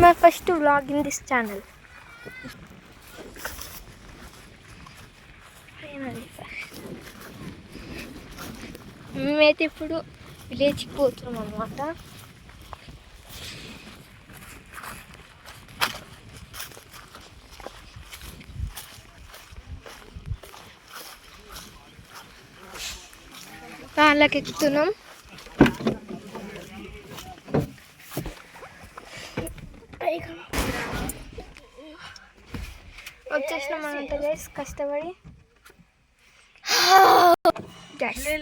my first vlog in this channel. మేమైతే ఇప్పుడు విలేజ్కి పోతున్నాం అన్నమాట. వాళ్ళకి ఎక్కుతున్నాం. వచ్చేసినాం అనంట గైస్ కష్టపడి.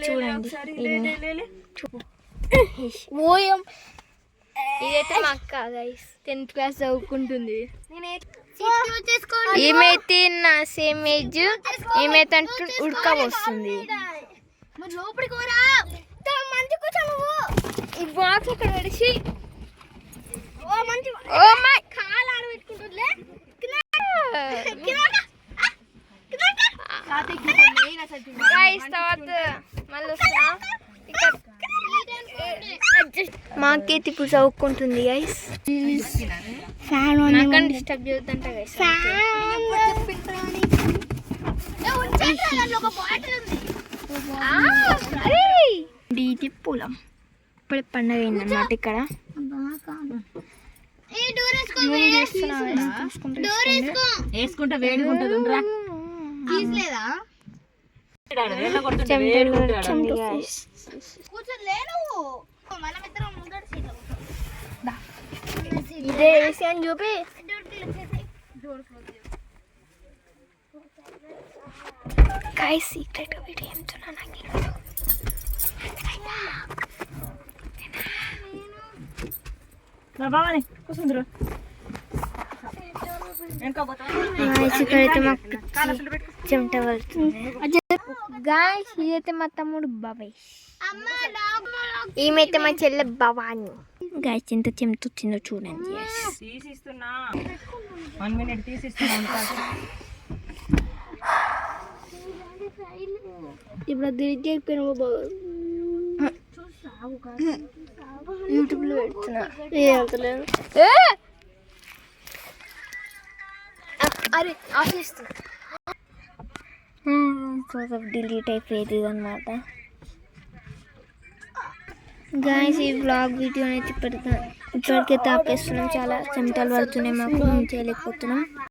చూడండి ఇదైతే మా అక్క గైస్ 10th క్లాస్ చదువుకుంటుంది. ఏమైతే నా సేమ్ ఏజ్ ఏమైతే అంటూ ఉడక వస్తుంది. ఈ బాక్స్ అక్కడ పెడిచి మాకైతే ఇప్పుడు చదువుకుంటుంది గైస్. నాకని డిస్టర్బ్ చేద్దంట గైస్. ఇది పొలం. ఇప్పుడే పండగ అయిందన్నమాట ఇక్కడ. వేసుకుంటే వేడిగా ఉంటుంది. ఇదే వేసి అని చూపి గైస్ సీక్రెట్గా వీడియో ఏమితున్నా నాకు ఇక్కడైతే మాకు చెమట పడుతుంది. గాయస్ ఇదైతే మా తమ్ముడు బాబాయ్, ఈమెయితే మా చెల్లె భవాని. గాయస్ ఎంత చెమట వచ్చిందో చూడండి. ఇప్పుడు తిరిగి యూట్యూబ్లో పెడుతున్నా. ఏమంతలేదు అరే ఆఫీస్తున్నా డిలీట్ అయిపోయేది అనమాట. గాయస్ ఈ వ్లాగ్ వీడియో అయితే ఇప్పటికైతే ఆపేస్తున్నాం. చాలా చెమటలు పడుతున్నాయి మాకు, చేయలేకపోతున్నాం.